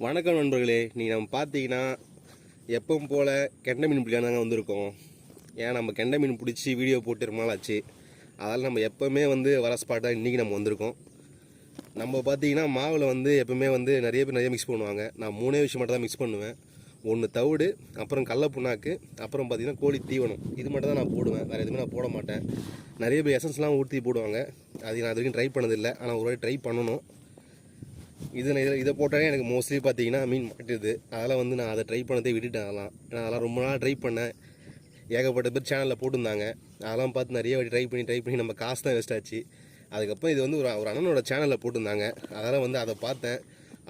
வணக்கம் நண்பர்களே. நீங்கள் நம்ம பார்த்தீங்கன்னா எப்பவும் போல் கெண்டை மீன் பிடிக்காம தாங்க வந்திருக்கோம். ஏன் நம்ம கெண்டை மீன் பிடிச்சி வீடியோ போட்டு ரொம்ப நாள் ஆச்சு. அதனால் நம்ம எப்போவுமே வர ஸ்பாட்டாக இன்றைக்கி நம்ம வந்திருக்கோம். நம்ம பார்த்தீங்கன்னா மாவில் எப்போவுமே நிறைய பேர் நிறைய மிக்ஸ் பண்ணுவாங்க. நான் 3 விஷயம் மட்டும் தான் மிக்ஸ் பண்ணுவேன். ஒன்று தவிடு, அப்புறம் கடல புண்ணாக்கு, அப்புறம் பார்த்தீங்கன்னா கோழி தீவனம். இது மட்டும் தான் நான் போடுவேன், வேறு எதுவுமே நான் போட மாட்டேன். நிறைய பேர் எசன்ஸ்லாம் ஊற்றி போடுவாங்க. அது நான் இது வரைக்கும் ட்ரை பண்ணதில்லை, ஆனால் ஒரு வாட்டி ட்ரை பண்ணணும். இதை போட்டாலே எனக்கு மோஸ்ட்லி பார்த்தீங்கன்னா மீன் மாட்டுது. அதெல்லாம் நான் அதை ட்ரை பண்ணதே விட்டுட்டேன். அதெல்லாம் ரொம்ப நாள் ட்ரை பண்ணேன். ஏகப்பட்ட பேர் சேனலில் போட்டிருந்தாங்க. அதெல்லாம் பார்த்து நிறைய வாட்டி ட்ரை பண்ணி நம்ம காசு தான் வேஸ்ட் ஆச்சு. அதுக்கப்புறம் இது ஒரு அண்ணனோட சேனலில் போட்டிருந்தாங்க. அதெல்லாம் அதை பார்த்தேன்.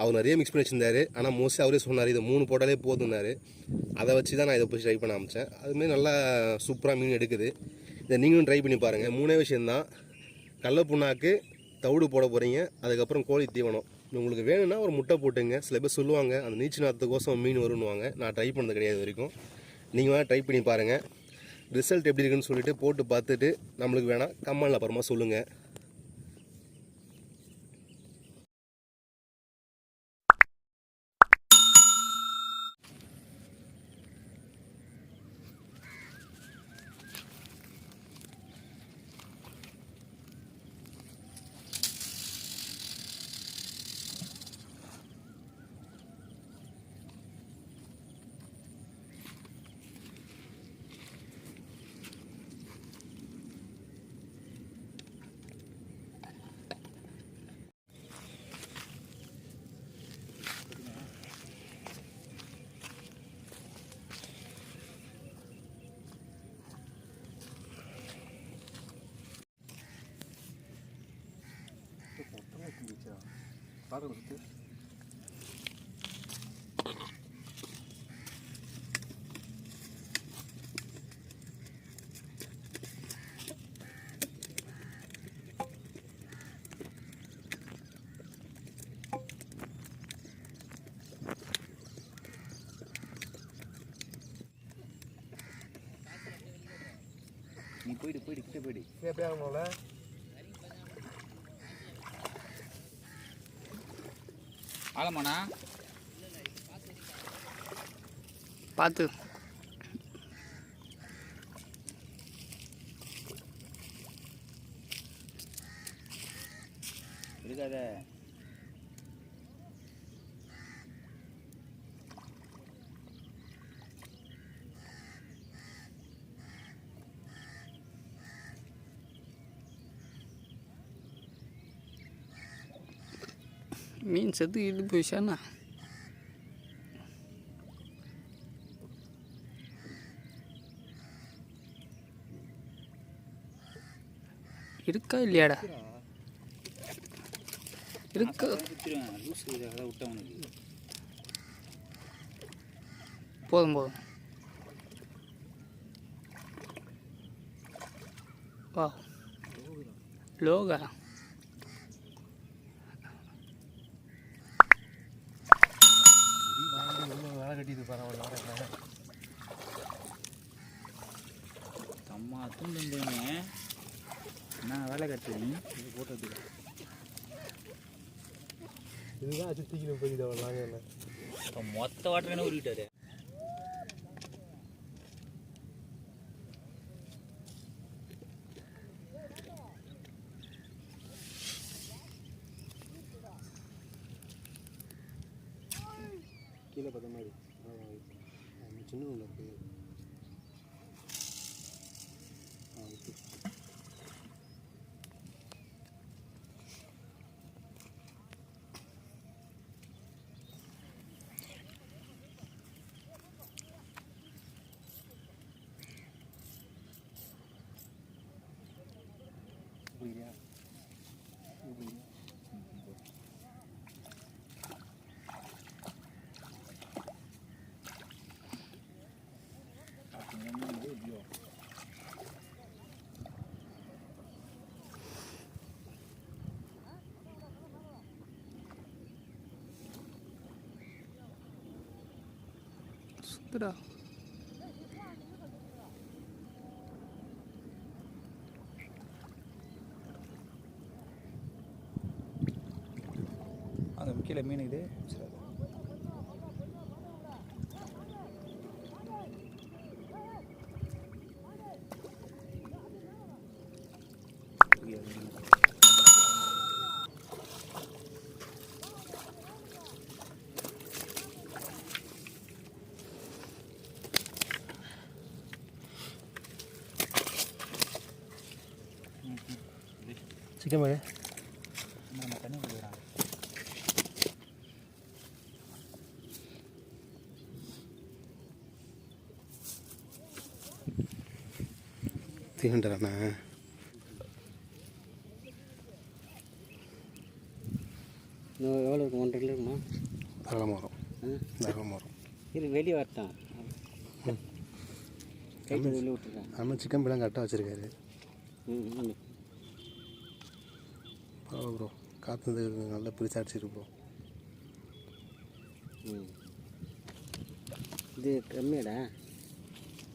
அவர் நிறைய மிக்ஸ் பண்ணி வச்சுருந்தாரு. ஆனால் மோஸ்ட்லி அவரே சொன்னார் இது 3 போட்டாலே போதுன்னாரு. அதை வச்சு தான் நான் இதை போய் ட்ரை பண்ண ஆரம்பித்தேன். அதுமாரி நல்லா சூப்பராக மீன் எடுக்குது. இதை நீங்களும் ட்ரை பண்ணி பாருங்கள். 3 விஷயந்தான்: கடல புண்ணாக்கு, தவிடு போட போகிறீங்க, அதுக்கப்புறம் கோழி தீவனம். உங்களுக்கு வேணும்னா ஒரு முட்டை போட்டுங்க. சில பேர் சொல்லுவாங்க அந்த நீச்சு நேரத்துக்கோசம் மீன் வருன்னுவாங்க. நான் ட்ரை பண்ணது கிடையாது வரைக்கும். நீங்கள் வேணால் ட்ரை பண்ணி பாருங்கள். ரிசல்ட் எப்படி இருக்குன்னு சொல்லிவிட்டு போட்டு பார்த்துட்டு நம்மளுக்கு வேணால் கமெண்டில் அப்புறமா சொல்லுங்கள். நீ போயிடு கிட்ட போயிடு. எப்படி ஆகணும்ல ஆலமாண்ணா பார்த்து இருக்காத. மீன் செத்து இது போயிடுச்சாண்ணா? இருக்கா இல்லையாடா? இருக்கா. போதும் வா. லோகா அம்மா தூண்டுங்க. என்ன வேலை கட்டுறீங்க? இது போட்டது இதுதான் சுத்திக்கணும் போய் இதை வாங்க. மொத்த வாட்டர் உருவிட்டாரு. கீழே பார்த்த மாதிரி சின்ன ஒன்று இருக்குது. புரியுதா? சுத்துடா. கீழே மீன் இது. சிக்கன் பாரு நம்ம தண்ணி கொடுக்குறான். தீண்டுறாண்ணா எவ்வளோ இருக்கும் 1.5 கிலோ இருக்குமா? தாராளமாக வரும் தாராளமாக வரும். இது வெளியே வரட்டும். கைட்டு வெளியே விட்டுருக்கேன். நம்ம சிக்கன் பிள்ளைங்க கரெக்டாக வச்சுருக்காரு. ம். பரவாயில்ல ப்ரோ, காற்று நல்லா பிரிச்சு அடிச்சிருக்கு ப்ரோ. ம். இது கம்மியாடா,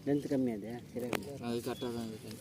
லென்த்து கம்மியாது. சரி அது கரெக்டாக தான் இருக்குது.